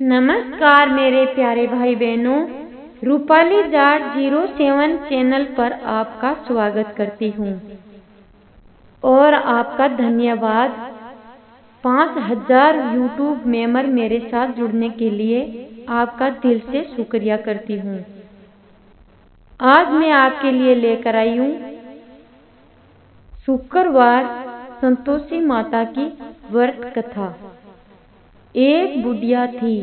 नमस्कार मेरे प्यारे भाई बहनों, रूपाली जाट 07 चैनल पर आपका स्वागत करती हूँ और आपका धन्यवाद। 5000 यूट्यूब मेंबर मेरे साथ जुड़ने के लिए आपका दिल से शुक्रिया करती हूँ। आज मैं आपके लिए लेकर आई हूँ शुक्रवार संतोषी माता की व्रत कथा। एक बुढ़िया थी,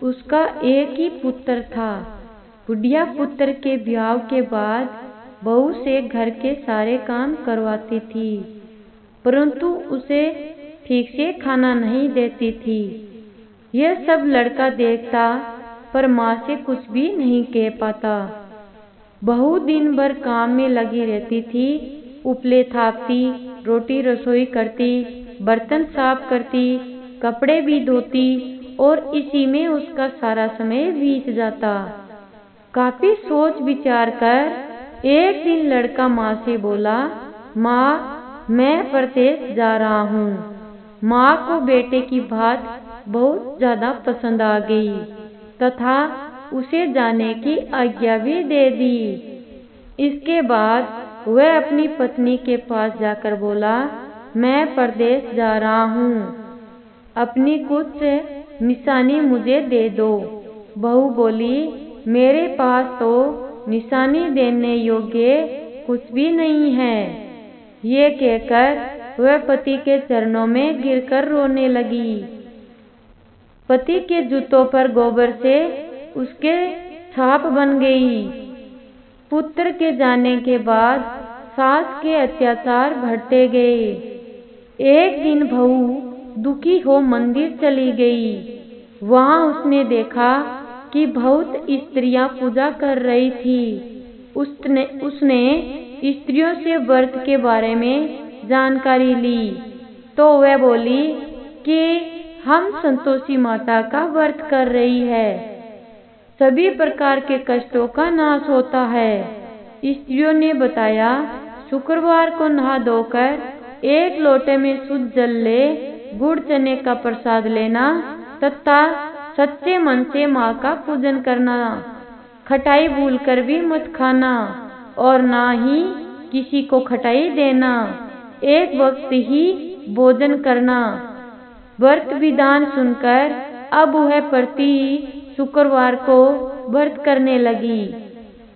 उसका एक ही पुत्र था। बुढ़िया पुत्र के ब्याह के बाद बहू से घर के सारे काम करवाती थी, परंतु उसे ठीक से खाना नहीं देती थी। यह सब लड़का देखता पर माँ से कुछ भी नहीं कह पाता। बहू दिन भर काम में लगी रहती थी, उपले थापती, रोटी रसोई करती, बर्तन साफ करती, कपड़े भी धोती और इसी में उसका सारा समय बीत जाता। काफी सोच विचार कर एक दिन लड़का माँ से बोला, माँ मैं परदेश जा रहा हूँ। माँ को बेटे की बात बहुत ज्यादा पसंद आ गई तथा उसे जाने की आज्ञा भी दे दी। इसके बाद वह अपनी पत्नी के पास जाकर बोला, मैं परदेश जा रहा हूँ, अपनी कुछ निशानी मुझे दे दो। बहू बोली, मेरे पास तो निशानी देने योग्य कुछ भी नहीं है। ये कहकर वह पति के चरणों में गिरकर रोने लगी। पति के जूतों पर गोबर से उसके छाप बन गई। पुत्र के जाने के बाद सास के अत्याचार बढ़ते गए। एक दिन बहू दुखी हो मंदिर चली गई। वहां उसने देखा कि बहुत स्त्रियां पूजा कर रही थी। उसने स्त्रियों से व्रत के बारे में जानकारी ली तो वह बोली कि हम संतोषी माता का व्रत कर रही है, सभी प्रकार के कष्टों का नाश होता है। स्त्रियों ने बताया, शुक्रवार को नहा धोकर एक लोटे में शुद्ध जल ले, गुड़ चने का प्रसाद लेना तथा सच्चे मन से माँ का पूजन करना। खटाई भूलकर भी मत खाना और ना ही किसी को खटाई देना। एक वक्त ही भोजन करना। व्रत विधान सुनकर अब वह प्रति शुक्रवार को व्रत करने लगी।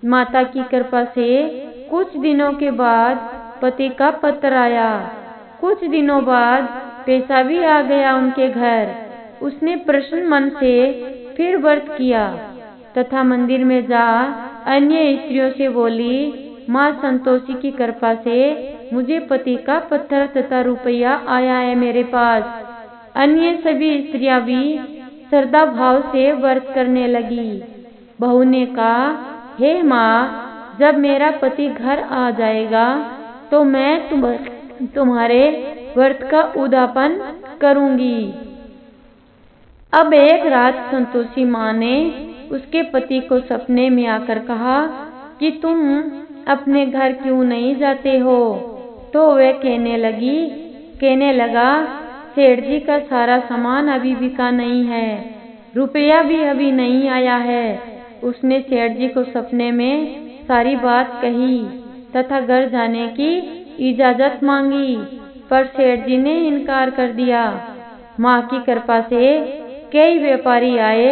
माता की कृपा से कुछ दिनों के बाद पति का पत्र आया। कुछ दिनों बाद पैसा भी आ गया उनके घर। उसने प्रसन्न मन से फिर व्रत किया तथा मंदिर में जा अन्य स्त्रियों से बोली, माँ संतोषी की कृपा से मुझे पति का पत्थर तथा रुपया आया है मेरे पास। अन्य सभी स्त्रियां भी श्रद्धा भाव से व्रत करने लगी। बहू ने कहा, हे माँ, जब मेरा पति घर आ जाएगा तो मैं तुम्हारे व्रत का उद्यापन करूंगी। अब एक रात संतोषी माँ ने उसके पति को सपने में आकर कहा कि तुम अपने घर क्यों नहीं जाते हो? तो वह कहने लगा, सेठ जी का सारा सामान अभी बिका नहीं है, रुपया भी अभी नहीं आया है। उसने सेठ जी को सपने में सारी बात कही तथा घर जाने की इजाजत मांगी, पर सेठ जी ने इनकार कर दिया। माँ की कृपा से कई व्यापारी आए,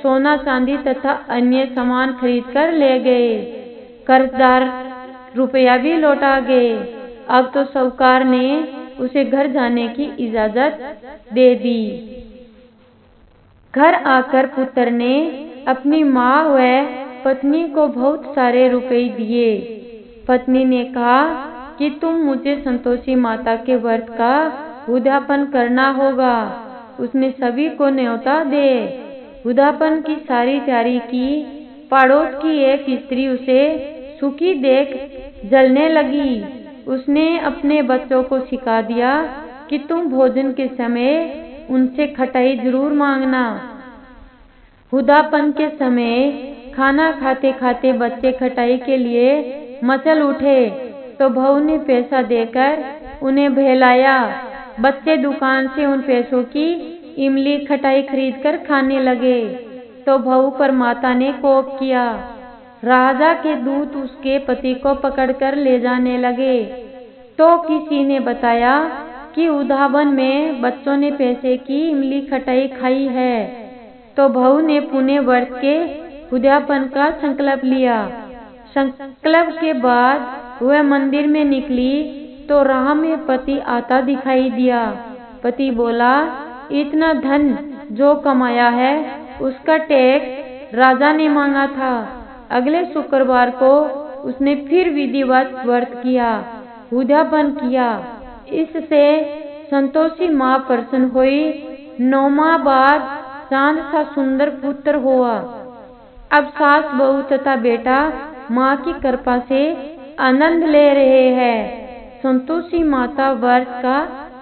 सोना चांदी तथा अन्य सामान खरीद कर ले गए। कर्जदार रुपया भी लौटा गए। अब तो साहूकार ने उसे घर जाने की इजाजत दे दी। घर आकर पुत्र ने अपनी माँ व पत्नी को बहुत सारे रुपए दिए। पत्नी ने कहा कि तुम मुझे संतोषी माता के व्रत का उद्यापन करना होगा। उसने सभी को न्योता दे उद्यापन की सारी तैयारी की। पड़ोस की एक स्त्री उसे सुखी देख जलने लगी। उसने अपने बच्चों को सिखा दिया कि तुम भोजन के समय उनसे खटाई जरूर मांगना। उद्यापन के समय खाना खाते खाते बच्चे खटाई के लिए मचल उठे तो बहू ने पैसा देकर उन्हें बहलाया। बच्चे दुकान से उन पैसों की इमली खटाई खरीदकर खाने लगे तो बहू पर माता ने कोप किया। राजा के दूत उसके पति को पकड़कर ले जाने लगे तो किसी ने बताया कि उद्यान में बच्चों ने पैसे की इमली खटाई खाई है। तो बहू ने पुणे व्रत के उद्यापन का संकल्प लिया। संकल्प के बाद वह मंदिर में निकली तो राह में पति आता दिखाई दिया। पति बोला, इतना धन जो कमाया है उसका टैक्स राजा ने मांगा था। अगले शुक्रवार को उसने फिर विधिवत व्रत किया, उद्यापन किया। इससे संतोषी माँ प्रसन्न हुई। 9 माह बाद चांद सा सुंदर पुत्र हुआ। अब सास बहू तथा बेटा माँ की कृपा से आनंद ले रहे हैं। संतोषी माता व्रत का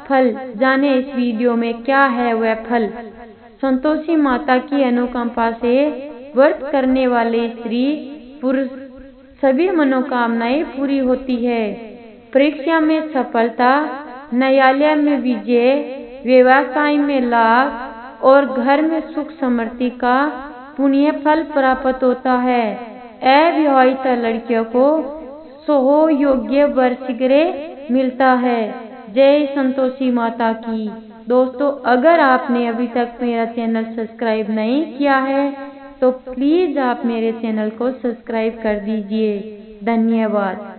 फल जाने इस वीडियो में क्या है वह फल। संतोषी माता की अनुकंपा से व्रत करने वाले स्त्री पुरुष सभी मनोकामनाएं पूरी होती है। परीक्षा में सफलता, न्यायालय में विजय, व्यवसाय में लाभ और घर में सुख समृद्धि का पुण्य फल प्राप्त होता है। अविवाहित लड़कियों को सहयोग्य वर शीघ्र मिलता है। जय संतोषी माता की। दोस्तों, अगर आपने अभी तक मेरा चैनल सब्सक्राइब नहीं किया है तो प्लीज आप मेरे चैनल को सब्सक्राइब कर दीजिए। धन्यवाद।